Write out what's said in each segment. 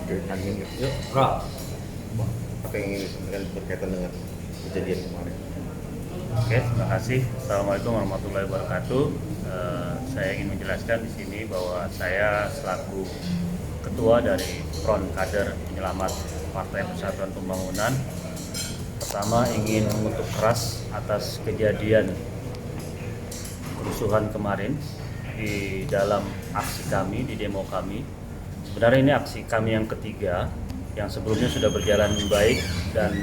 Oke, Angin. yuk. Rob. Apa yang ingin disampaikan berkaitan dengan kejadian kemarin? Oke, terima kasih. Assalamualaikum warahmatullahi wabarakatuh. Saya ingin menjelaskan di sini bahwa saya selaku ketua dari Front Kader Penyelamat Partai Persatuan Pembangunan, pertama ingin mengutuk keras atas kejadian kerusuhan kemarin di dalam aksi kami, di demo kami. Sebenarnya ini aksi kami yang ketiga, yang sebelumnya sudah berjalan baik dan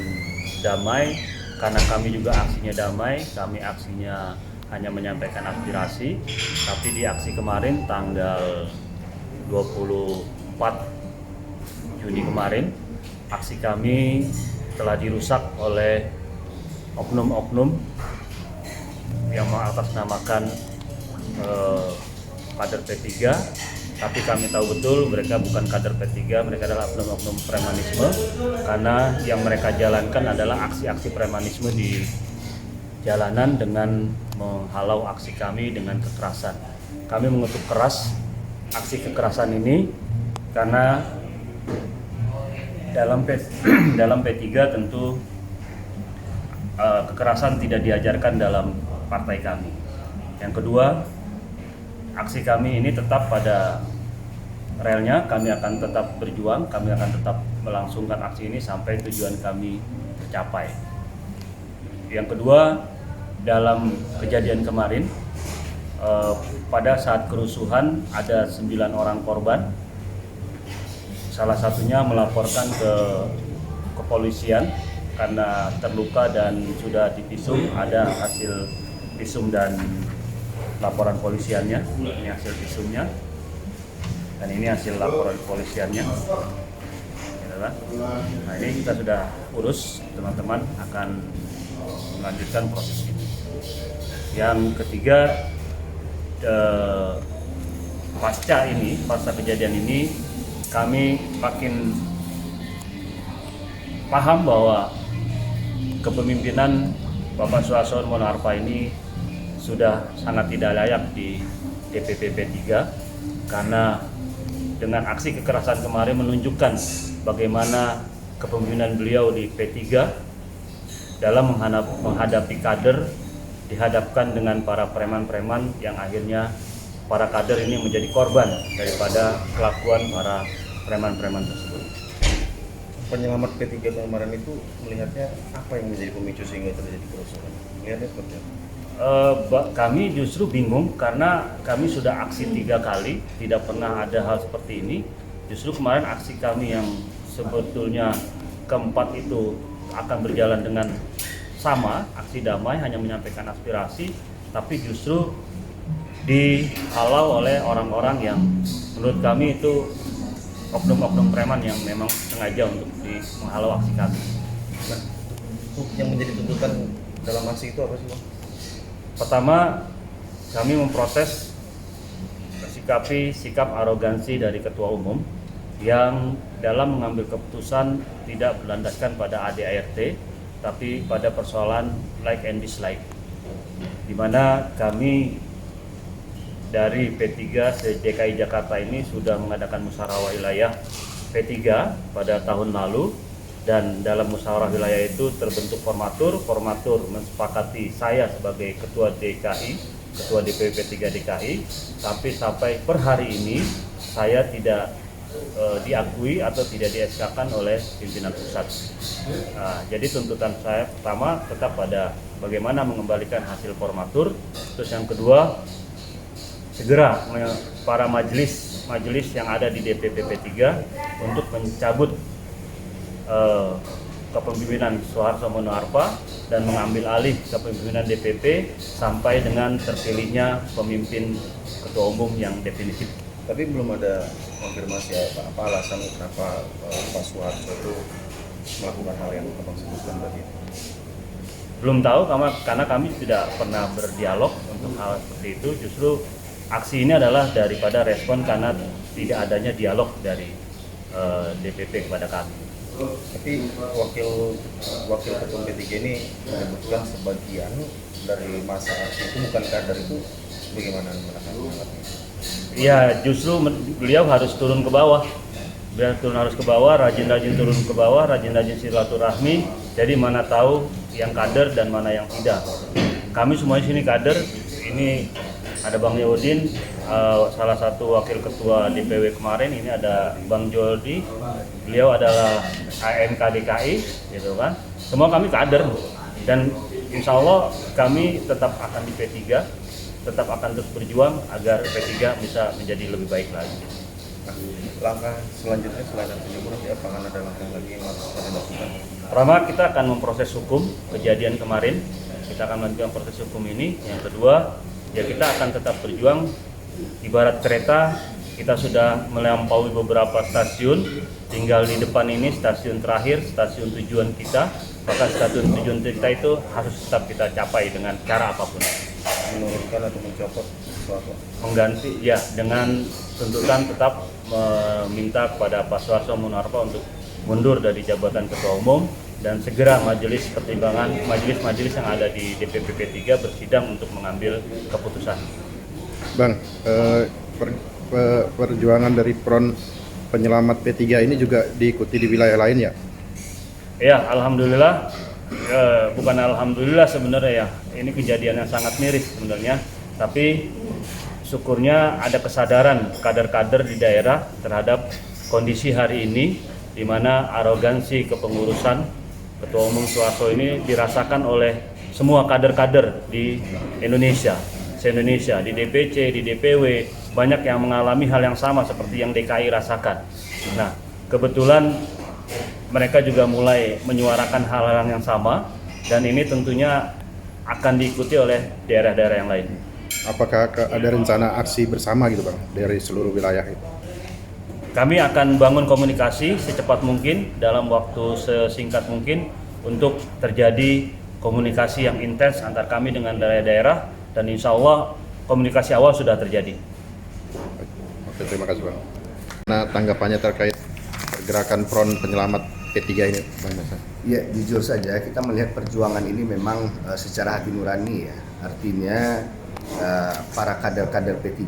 damai. Karena kami juga aksinya damai, kami aksinya hanya menyampaikan aspirasi. Tapi di aksi kemarin tanggal 24 Juni kemarin, aksi kami telah dirusak oleh oknum-oknum yang mengatasnamakan kader P3. Tapi kami tahu betul mereka bukan kader P3, mereka adalah oknum-oknum premanisme, karena yang mereka jalankan adalah aksi-aksi premanisme di jalanan dengan menghalau aksi kami dengan kekerasan. Kami mengutuk keras aksi kekerasan ini karena dalam P3 tentu kekerasan tidak diajarkan dalam partai kami. Yang kedua, aksi kami ini tetap pada relnya, kami akan tetap berjuang, kami akan tetap melangsungkan aksi ini sampai tujuan kami tercapai. Yang kedua, dalam kejadian kemarin, pada saat kerusuhan ada 9 orang korban. Salah satunya melaporkan ke kepolisian karena terluka dan sudah divisum, ada hasil visum dan laporan polisiannya, ini hasil visumnya dan ini hasil laporan polisiannya. Nah, ini kita sudah urus, teman-teman akan melanjutkan proses ini. Yang ketiga, pasca kejadian ini kami makin paham bahwa kepemimpinan Bapak Suharto Mono Arfa ini sudah sangat tidak layak di DPP P3, karena dengan aksi kekerasan kemarin menunjukkan bagaimana kepemimpinan beliau di P3 dalam menghadapi kader, dihadapkan dengan para preman-preman yang akhirnya para kader ini menjadi korban daripada kelakuan para preman-preman tersebut. Penyelamat P3 kemarin itu melihatnya apa yang menjadi pemicu sehingga terjadi kerusuhan? Melihatnya seperti apa? Kami justru bingung karena kami sudah aksi 3 kali, tidak pernah ada hal seperti ini. Justru kemarin aksi kami yang sebetulnya keempat itu akan berjalan dengan sama, aksi damai, hanya menyampaikan aspirasi, tapi justru dihalau oleh orang-orang yang menurut kami itu oknum-oknum preman yang memang sengaja untuk menghalau aksi kami. Nah, yang menjadi tuntutan dalam aksi itu apa sih, Bang? Pertama, kami memprotes sikap arogansi dari Ketua Umum yang dalam mengambil keputusan tidak berlandaskan pada ADART, tapi pada persoalan like and dislike, di mana kami dari P3 DKI Jakarta ini sudah mengadakan musyawarah wilayah P3 pada tahun lalu, dan dalam musyawarah wilayah itu terbentuk formatur mensepakati saya sebagai ketua DKI, ketua DPP P3 DKI, tapi sampai per hari ini saya tidak diakui atau tidak di-SK-kan oleh pimpinan pusat. Nah, jadi tuntutan saya pertama tetap pada bagaimana mengembalikan hasil formatur. Terus yang kedua, segera para majelis yang ada di DPP P3 untuk mencabut kepemimpinan Suharto Mono Arfa dan mengambil alih kepemimpinan DPP sampai dengan terpilihnya pemimpin ketua umum yang definitif. Tapi belum ada konfirmasi apa alasan kenapa Pak Suharto itu melakukan hal yang Abang sebutkan tadi. Belum tahu karena kami tidak pernah berdialog untuk hal seperti itu. Justru aksi ini adalah daripada respon karena tidak adanya dialog dari DPP kepada kami. Tapi wakil ketum P3 ini menyebutkan sebagian dari masa aksi itu bukan kader, itu bagaimana menanggapinya? Ya, justru beliau harus turun ke bawah biar turun harus ke bawah, rajin-rajin turun ke bawah, rajin-rajin silaturahmi. Jadi mana tahu yang kader dan mana yang tidak. Kami semuanya sini kader. Ini ada Bang Yahudin, salah satu wakil ketua DPW kemarin. Ini ada Bang Joldi, beliau adalah AMK DKI, gitu kan. Semua kami kader dan insya Allah kami tetap akan di P3, tetap akan terus berjuang agar P3 bisa menjadi lebih baik lagi. Nah, langkah selanjutnya selain penyebutan, apakah ada langkah lagi yang harus dilakukan? Pertama, kita akan memproses hukum kejadian kemarin. Kita akan melanjutkan proses hukum ini. Yang kedua, ya kita akan tetap berjuang. Ibarat kereta, kita sudah melampaui beberapa stasiun. Tinggal di depan ini stasiun terakhir, stasiun tujuan kita. Maka stasiun tujuan kita itu harus tetap kita capai dengan cara apapun. Menurunkan atau mencopot sesuatu? Mengganti, ya, dengan tuntutan tetap meminta kepada Pak Suharto Monoarfa untuk mundur dari jabatan Ketua Umum dan segera majelis pertimbangan majelis-majelis yang ada di DPP P3 bersidang untuk mengambil keputusan. Bang, perjuangan dari Front Penyelamat P3 ini juga diikuti di wilayah lain ya? Ya, alhamdulillah. Bukan alhamdulillah sebenarnya ya. Ini kejadian yang sangat miris sebenarnya. Tapi syukurnya ada kesadaran kader-kader di daerah terhadap kondisi hari ini, di mana arogansi kepengurusan Ketua Umum Suharto ini dirasakan oleh semua kader-kader di Indonesia, se-Indonesia, di DPC, di DPW, banyak yang mengalami hal yang sama seperti yang DKI rasakan. Nah, kebetulan mereka juga mulai menyuarakan hal-hal yang sama, dan ini tentunya akan diikuti oleh daerah-daerah yang lain. Apakah ada rencana aksi bersama gitu Bang, dari seluruh wilayah itu? Kami akan bangun komunikasi secepat mungkin, dalam waktu sesingkat mungkin, untuk terjadi komunikasi yang intens antar kami dengan daerah-daerah, dan insya Allah komunikasi awal sudah terjadi. Oke, terima kasih Bang. Nah, tanggapannya terkait pergerakan Front Penyelamat P3 ini, Bang Nasa? Ya, jujur saja kita melihat perjuangan ini memang secara hati nurani ya. Artinya para kader-kader P3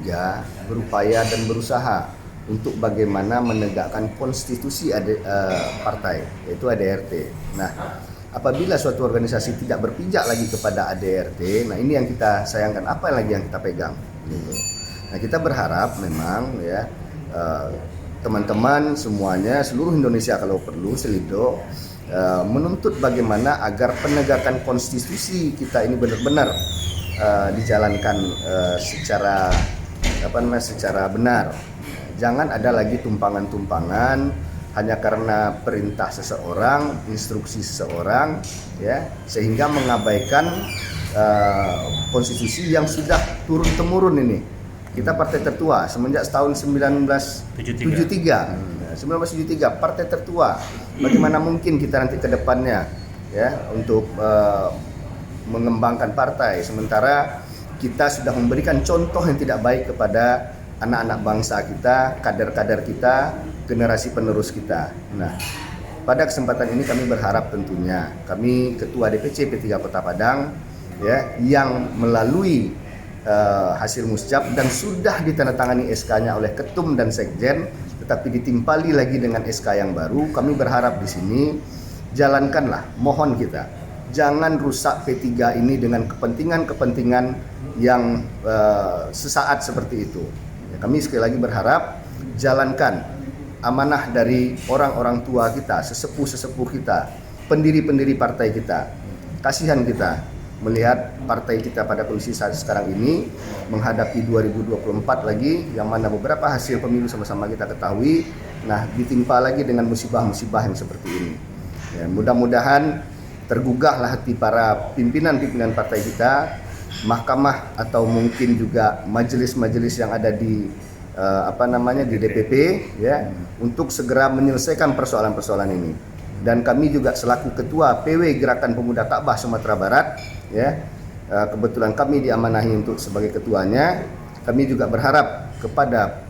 berupaya dan berusaha untuk bagaimana menegakkan konstitusi partai, yaitu ADRT. Nah, apabila suatu organisasi tidak berpijak lagi kepada ADRT, nah ini yang kita sayangkan, apa lagi yang kita pegang gitu. Nah, kita berharap memang ya teman-teman semuanya, seluruh Indonesia kalau perlu, Selido, menuntut bagaimana agar penegakan konstitusi kita ini benar-benar dijalankan secara benar. Jangan ada lagi tumpangan-tumpangan hanya karena perintah seseorang, instruksi seseorang, ya, sehingga mengabaikan konstitusi yang sudah turun-temurun ini. Kita partai tertua semenjak tahun 1973. 1973 partai tertua. Bagaimana mungkin kita nanti ke depannya ya untuk mengembangkan partai sementara kita sudah memberikan contoh yang tidak baik kepada anak-anak bangsa kita, kader-kader kita, generasi penerus kita. Nah, pada kesempatan ini kami berharap tentunya kami Ketua DPC P3 Kota Padang ya yang melalui hasil musjab dan sudah ditandatangani SK-nya oleh Ketum dan Sekjen, tetapi ditimpali lagi dengan SK yang baru. Kami berharap di sini jalankanlah, mohon kita jangan rusak P3 ini dengan kepentingan-kepentingan yang sesaat seperti itu. Ya, kami sekali lagi berharap jalankan amanah dari orang-orang tua kita, sesepuh-sesepuh kita, pendiri-pendiri partai kita. Kasihan kita melihat partai kita pada kondisi saat sekarang ini menghadapi 2024 lagi, yang mana beberapa hasil pemilu sama-sama kita ketahui. Nah, ditimpa lagi dengan musibah-musibah yang seperti ini. Ya, mudah-mudahan tergugahlah hati para pimpinan-pimpinan partai kita, mahkamah atau mungkin juga majelis-majelis yang ada di di DPP ya, untuk segera menyelesaikan persoalan-persoalan ini. Dan kami juga selaku Ketua PW Gerakan Pemuda Ka'bah Sumatera Barat ya, kebetulan kami diamanahi untuk sebagai ketuanya. Kami juga berharap kepada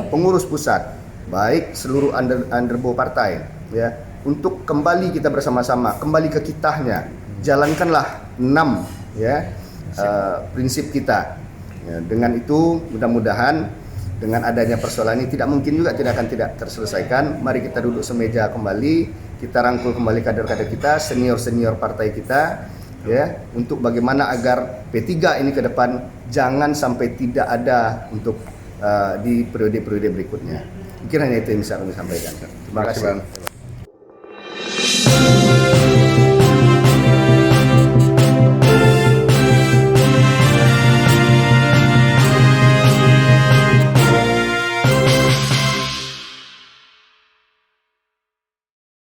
pengurus pusat, baik seluruh underbo partai ya, untuk kembali kita bersama-sama kembali ke kitahnya, jalankanlah 6 ya prinsip kita ya. Dengan itu mudah-mudahan dengan adanya persoalan ini tidak mungkin juga tidak akan tidak terselesaikan. Mari kita duduk semeja kembali, kita rangkul kembali kader-kader kita, senior-senior partai kita, ya, untuk bagaimana agar P3 ini ke depan jangan sampai tidak ada untuk di periode-periode berikutnya. Mungkin hanya itu yang bisa kami sampaikan. Terima kasih. Bang.